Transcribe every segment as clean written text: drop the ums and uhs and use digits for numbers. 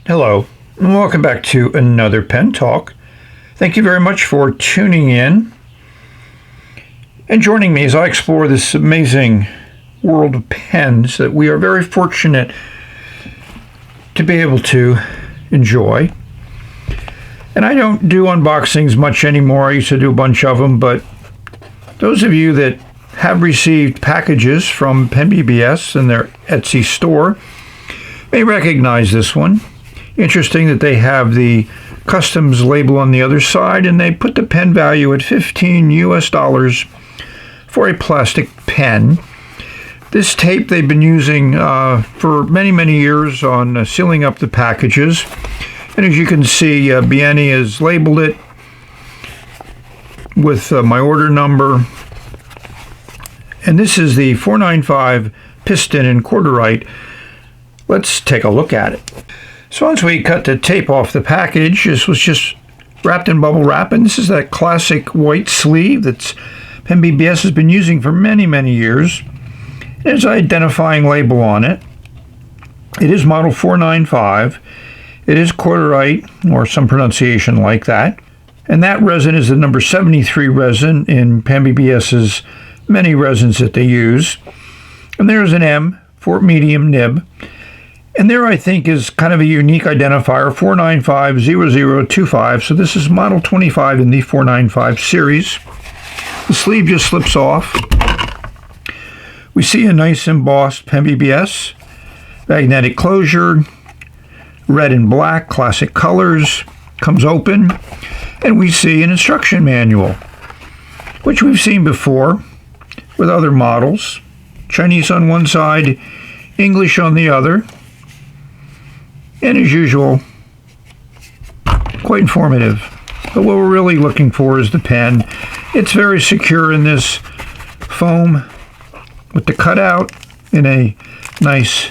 Hello, and welcome back to another Pen Talk. Thank you very much for tuning in and joining me as I explore this amazing world of pens that we are very fortunate to be able to enjoy. And I don't do unboxings much anymore. I used to do a bunch of them, but those of you that have received packages from PenBBS in their Etsy store may recognize this one. Interesting that they have the customs label on the other side, and they put the pen value at $15 US for a plastic pen. This tape they've been using for many years on sealing up the packages. And as you can see, Bienni has labeled it with my order number. And this is the 495 Piston in Cordierite. Let's take a look at it. So once we cut the tape off the package, this was just wrapped in bubble wrap, and this is that classic white sleeve that PenBBS has been using for many years. There's an identifying label on it. It is model 495. It is Cordierite, or some pronunciation like that. And that resin is the number 73 resin in PenBBS's many resins that they use. And there's an M for medium nib. And there, I think, is kind of a unique identifier, 4950025. So this is model 25 in the 495 series. The sleeve just slips off. We see a nice embossed PenBBS, magnetic closure, red and black, classic colors, comes open, and we see an instruction manual, which we've seen before with other models. Chinese on one side, English on the other. And as usual, quite informative. But what we're really looking for is the pen. It's very secure in this foam with the cutout in a nice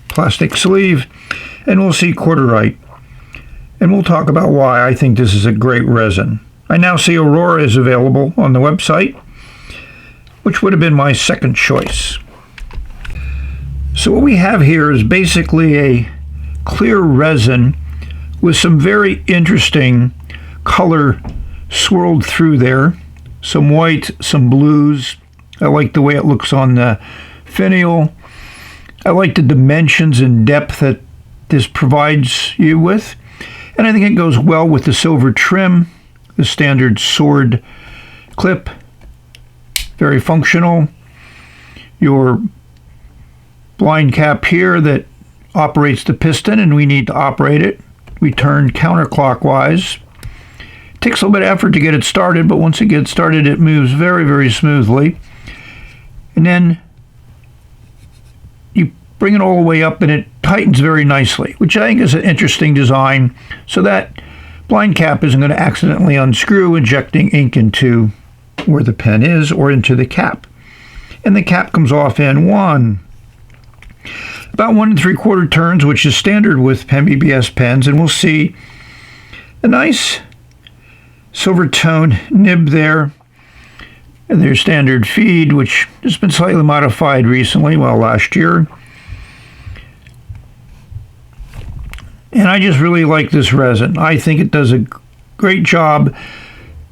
plastic sleeve. And we'll see Cordierite. And we'll talk about why I think this is a great resin. I now see Aurora is available on the website, which would have been my second choice. So what we have here is basically a clear resin with some very interesting color swirled through there. Some white, some blues. I like the way it looks on the finial. I like the dimensions and depth that this provides you with. And I think it goes well with the silver trim, the standard sword clip. Very functional. Your blind cap here that operates the piston, and we need to operate it. We turn counterclockwise. It takes a little bit of effort to get it started, but once it gets started, it moves very smoothly. And then you bring it all the way up, and it tightens very nicely, which I think is an interesting design, so that blind cap isn't going to accidentally unscrew, injecting ink into where the pen is or into the cap. And the cap comes off in about 1 3/4 turns, which is standard with PenBBS pens, and we'll see a nice silver tone nib there, and their standard feed, which has been slightly modified recently, last year. And I just really like this resin. I think it does a great job,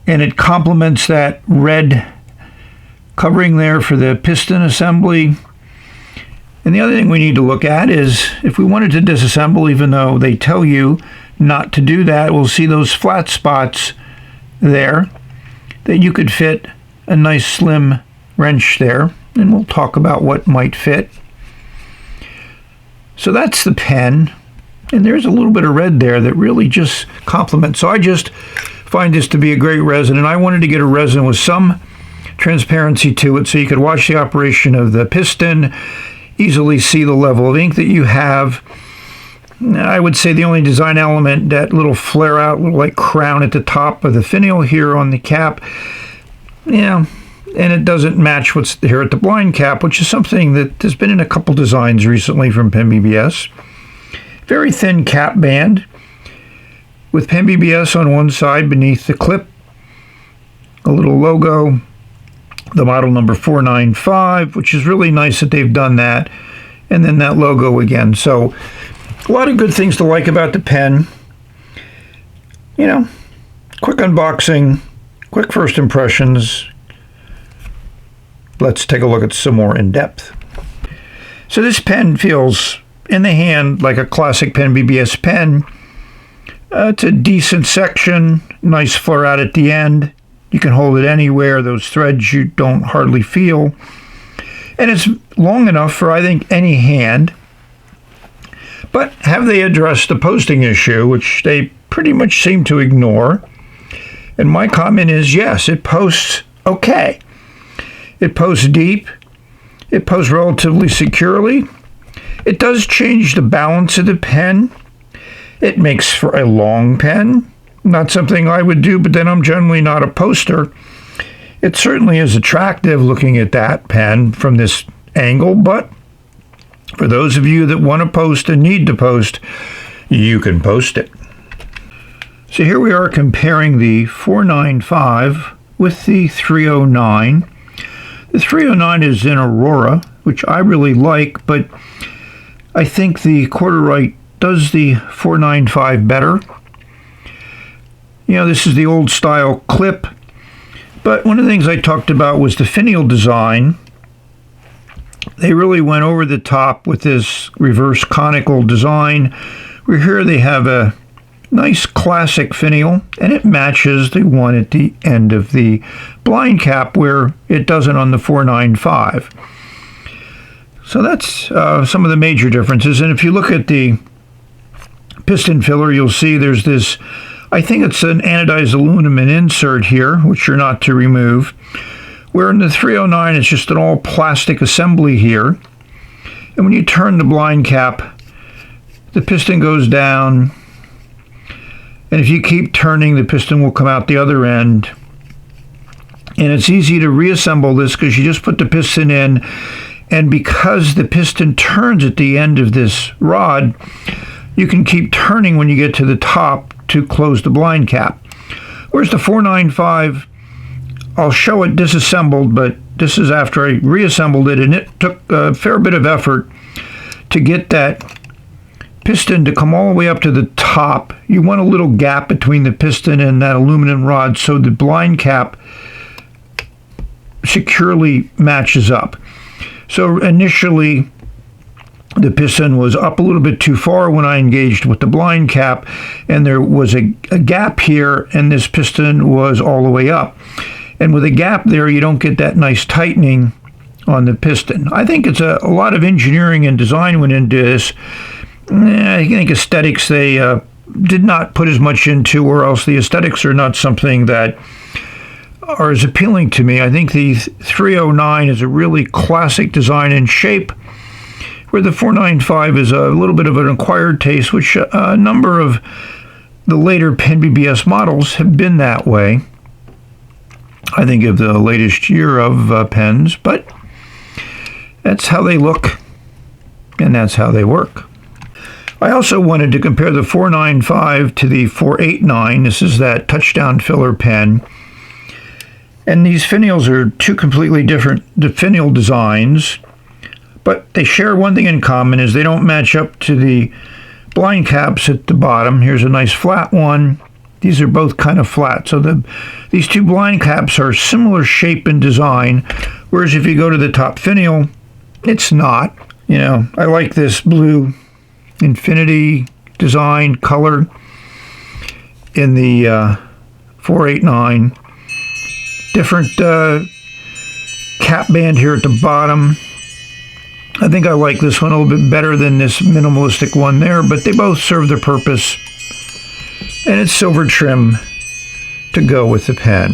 and it complements that red covering there for the piston assembly. And the other thing we need to look at is if we wanted to disassemble, even though they tell you not to do that, we'll see those flat spots there that you could fit a nice slim wrench there, and we'll talk about what might fit. So that's the pen, and there's a little bit of red there that really just complements. So I just find this to be a great resin, and I wanted to get a resin with some transparency to it so you could watch the operation of the piston, easily see the level of ink that you have. I would say the only design element, that little flare out, little like crown at the top of the finial here on the cap, and it doesn't match what's here at the blind cap, which is something that has been in a couple designs recently from PenBBS. Very thin cap band with PenBBS on one side beneath the clip, a little logo, the model number 495, which is really nice that they've done that, and then that logo again. So A lot of good things to like about the pen. You know, quick unboxing, quick first impressions. Let's take a look at some more in depth. So this pen feels in the hand like a classic PenBBS pen. It's a decent section, nice flare out at the end. You can hold it anywhere. Those threads you don't hardly feel. And it's long enough for, I think, any hand. But have they addressed the posting issue, which they pretty much seem to ignore? And my comment is yes, it posts okay. It posts deep. It posts relatively securely. It does change the balance of the pen. It makes for a long pen. Not something I would do, but then I'm generally not a poster. It certainly is attractive looking at that pen from this angle, but for those of you that want to post and need to post, you can post it. So here we are comparing the 495 with the 309. The 309 is in Aurora, which I really like, but I think the Cordierite does the 495 better. You know, this is the old style clip, but one of the things I talked about was the finial design. They really went over the top with this reverse conical design, where here they have a nice classic finial, and it matches the one at the end of the blind cap where it doesn't on the 495. So that's some of the major differences. And if you look at the piston filler, you'll see there's this, I think it's an anodized aluminum insert here, which you're not to remove. Where in the 309, it's just an all plastic assembly here. And when you turn the blind cap, the piston goes down. And if you keep turning, the piston will come out the other end. And it's easy to reassemble this because you just put the piston in. And because the piston turns at the end of this rod, you can keep turning when you get to the top to close the blind cap. Whereas the 495, I'll show it disassembled, but this is after I reassembled it, and it took a fair bit of effort to get that piston to come all the way up to the top. You want a little gap between the piston and that aluminum rod so the blind cap securely matches up. So initially, the piston was up a little bit too far when I engaged with the blind cap, and there was a gap here, and this piston was all the way up. And with a gap there, you don't get that nice tightening on the piston. I think it's a lot of engineering and design went into this. I think aesthetics they did not put as much into, or else the aesthetics are not something that are as appealing to me. I think the 309 is a really classic design and shape, where the 495 is a little bit of an acquired taste, which a number of the later PenBBS models have been that way. I think of the latest year of pens, but that's how they look, and that's how they work. I also wanted to compare the 495 to the 489. This is that touchdown filler pen. And these finials are two completely different finial designs, but they share one thing in common, is they don't match up to the blind caps at the bottom. Here's a nice flat one. These are both kind of flat. So these two blind caps are similar shape and design, whereas if you go to the top finial, it's not. You know, I like this blue infinity design color in the 489. Different cap band here at the bottom. I think I like this one a little bit better than this minimalistic one there, but they both serve their purpose. And it's silver trim to go with the pen.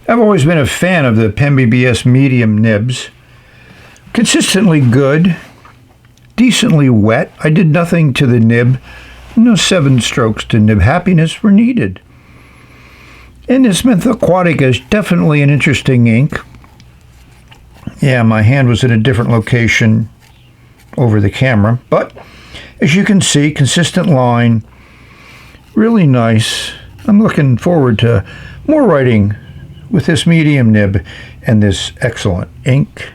I've always been a fan of the PenBBS medium nibs. Consistently good, decently wet. I did nothing to the nib. No 7 strokes to nib happiness were needed. And this Menthol Aquatic is definitely an interesting ink. Yeah, my hand was in a different location over the camera, but as you can see, consistent line, really nice. I'm looking forward to more writing with this medium nib and this excellent ink.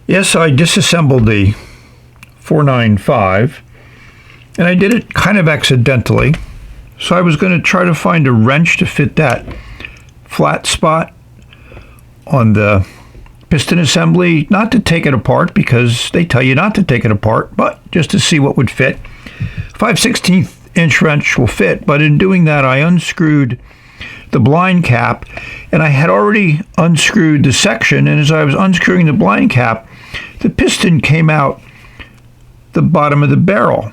Yes, I disassembled the 495, and I did it kind of accidentally. So I was going to try to find a wrench to fit that flat spot on the piston assembly, not to take it apart because they tell you not to take it apart, but just to see what would fit. 5/16 inch wrench will fit, but in doing that I unscrewed the blind cap, and I had already unscrewed the section, and as I was unscrewing the blind cap, the piston came out the bottom of the barrel.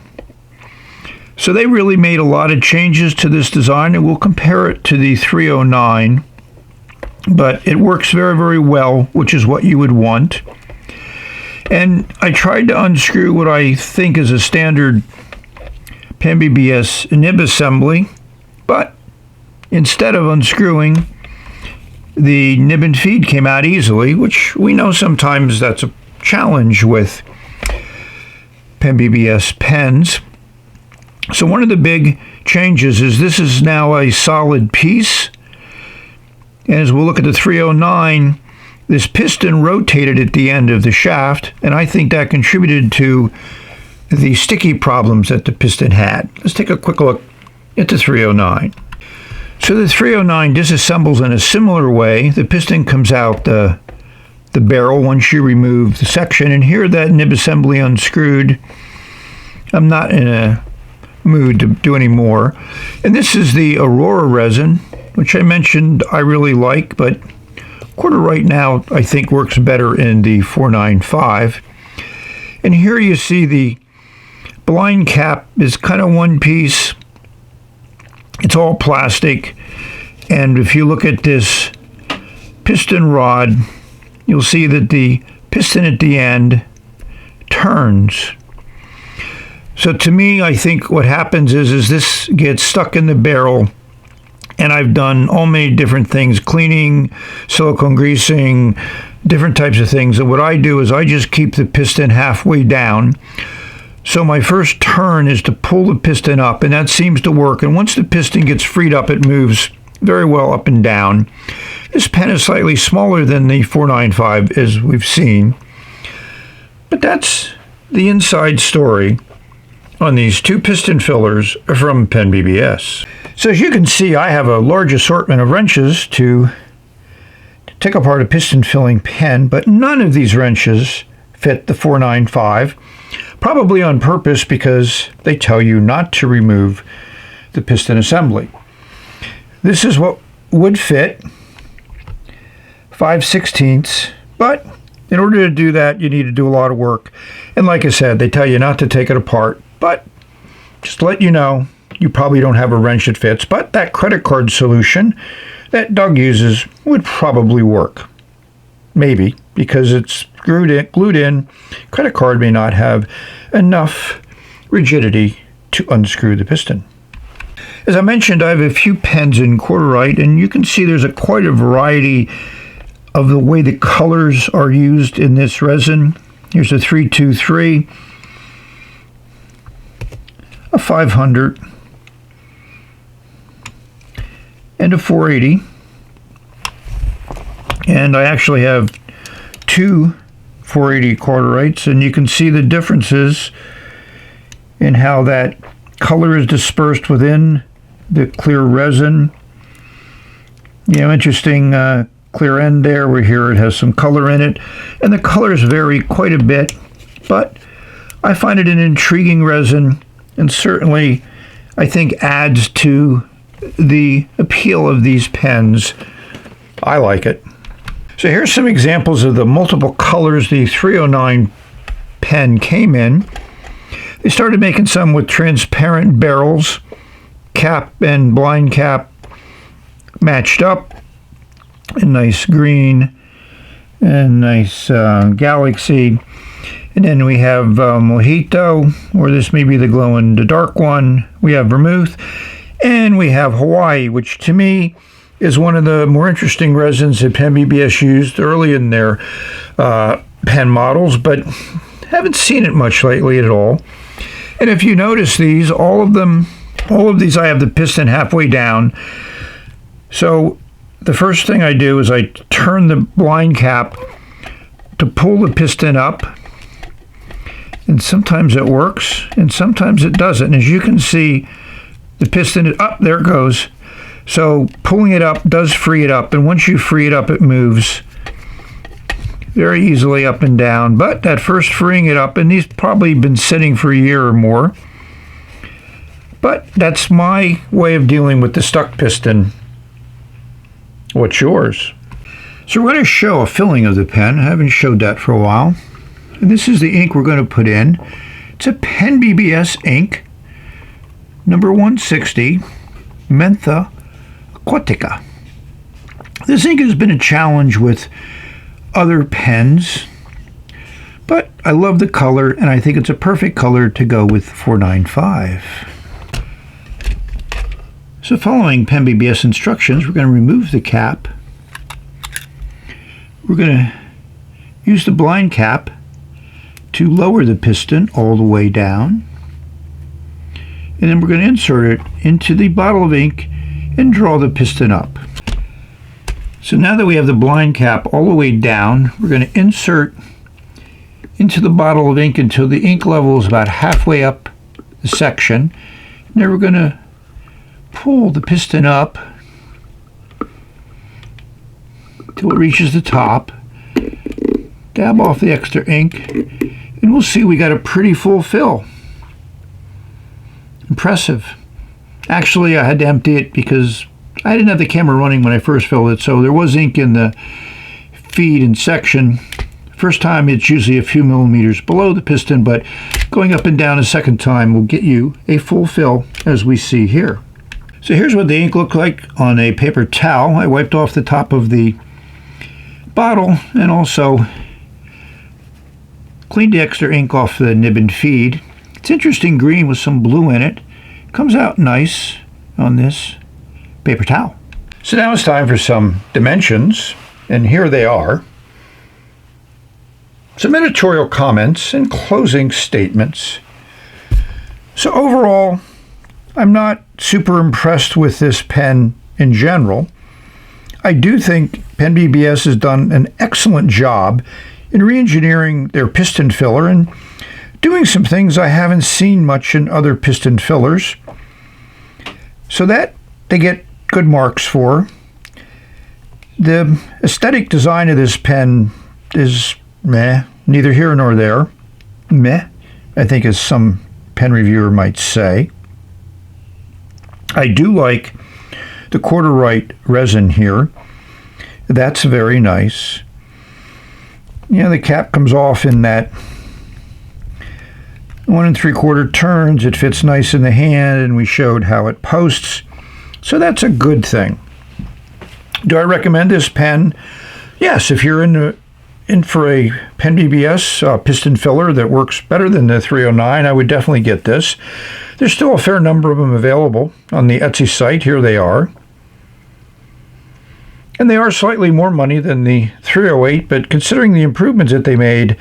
So they really made a lot of changes to this design, and we'll compare it to the 309, but it works very, very well, which is what you would want. And I tried to unscrew what I think is a standard PenBBS nib assembly, but instead of unscrewing, the nib and feed came out easily, which we know sometimes that's a challenge with PenBBS pens. So one of the big changes is this is now a solid piece. And as we'll look at the 309, this piston rotated at the end of the shaft, and I think that contributed to the sticky problems that the piston had. Let's take a quick look at the 309. So the 309 disassembles in a similar way. The piston comes out the barrel once you remove the section, and here that nib assembly unscrewed. I'm not in a mood to do any more. And this is the Aurora resin, which I mentioned I really like, but Cordierite now I think works better in the 495. And here you see the blind cap is kind of one piece. It's all plastic, and if you look at this piston rod, you'll see that the piston at the end turns. So to me, I think what happens is this gets stuck in the barrel, and I've done all many different things, cleaning, silicone greasing, different types of things. And what I do is I just keep the piston halfway down. So my first turn is to pull the piston up, and that seems to work. And once the piston gets freed up, it moves very well up and down. This pen is slightly smaller than the 495, as we've seen. But that's the inside story on these 2 piston fillers from PenBBS. So as you can see, I have a large assortment of wrenches to take apart a piston filling pen, but none of these wrenches fit the 495, probably on purpose because they tell you not to remove the piston assembly. This is what would fit, 5/16, but in order to do that, you need to do a lot of work. And like I said, they tell you not to take it apart, but just to let you know, you probably don't have a wrench that fits, but that credit card solution that Doug uses would probably work. Maybe, because it's glued in. Credit card may not have enough rigidity to unscrew the piston. As I mentioned, I have a few pens in Cordierite, and you can see there's quite a variety of the way the colors are used in this resin. Here's a 323, a 500, and a 480. And I actually have 2 480 Cordirites, and you can see the differences in how that color is dispersed within the clear resin. You know, interesting clear end there, where here it has some color in it, and the colors vary quite a bit, but I find it an intriguing resin, and certainly I think adds to the appeal of these pens. I like it. So here's some examples of the multiple colors the 309 pen came in. They started making some with transparent barrels, cap and blind cap matched up. a nice green, and nice galaxy. And then we have Mojito, or this may be the glow in the dark one. We have Vermouth, and we have Hawaii, which to me is one of the more interesting resins that PenBBS used early in their pen models, but haven't seen it much lately at all. And if you notice these, all of these I have the piston halfway down. So the first thing I do is I turn the blind cap to pull the piston up. And sometimes it works, and sometimes it doesn't. And as you can see, the piston is up, there it goes. So pulling it up does free it up, and once you free it up, it moves very easily up and down. But that first freeing it up, and these probably been sitting for a year or more, but that's my way of dealing with the stuck piston. What's yours? So we're going to show a filling of the pen. I haven't showed that for a while. And this is the ink we're going to put in. It's a PenBBS ink, number 160, Mentha Aquatica. This ink has been a challenge with other pens, but I love the color, and I think it's a perfect color to go with 495. So following PenBBS instructions, we're going to remove the cap. We're going to use the blind cap to lower the piston all the way down, and then we're going to insert it into the bottle of ink and draw the piston up. So now that we have the blind cap all the way down, we're going to insert into the bottle of ink until the ink level is about halfway up the section, and then we're going to pull the piston up till it reaches the top, dab off the extra ink, and we'll see we got a pretty full fill. Impressive. Actually, I had to empty it because I didn't have the camera running when I first filled it, so there was ink in the feed and section. First time it's usually a few millimeters below the piston, but going up and down a second time will get you a full fill, as we see here. So here's what the ink looked like on a paper towel. I wiped off the top of the bottle and also cleaned the extra ink off the nib and feed. It's interesting green with some blue in it. Comes out nice on this paper towel. So now it's time for some dimensions, and here they are. Some editorial comments and closing statements. So overall, I'm not super impressed with this pen in general. I do think PenBBS has done an excellent job in re-engineering their piston filler and doing some things I haven't seen much in other piston fillers. So that they get good marks for. The aesthetic design of this pen is meh, neither here nor there. Meh, I think, as some pen reviewer might say. I do like the Cordierite resin here. That's very nice. You know, the cap comes off in that 1 3/4 turns. It fits nice in the hand, and we showed how it posts. So that's a good thing. Do I recommend this pen? Yes, if you're in for a PenBBS piston filler that works better than the 309, I would definitely get this. There's still a fair number of them available on the Etsy site. Here they are. And they are slightly more money than the 308, but considering the improvements that they made,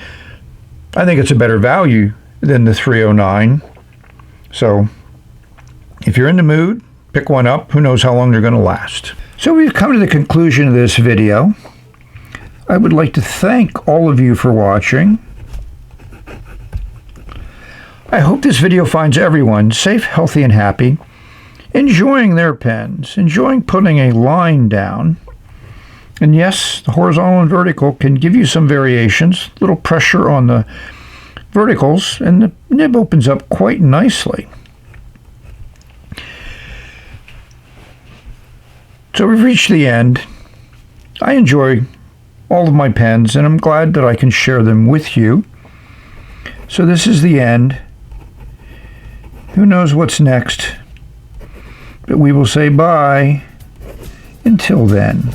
I think it's a better value than the 309. So if you're in the mood, pick one up. Who knows how long they're going to last. So we've come to the conclusion of this video. I would like to thank all of you for watching. I hope this video finds everyone safe, healthy, and happy, enjoying their pens, enjoying putting a line down. And yes, the horizontal and vertical can give you some variations, a little pressure on the verticals, and the nib opens up quite nicely. So we've reached the end. I enjoy all of my pens, and I'm glad that I can share them with you. So this is the end. Who knows what's next? But we will say bye until then.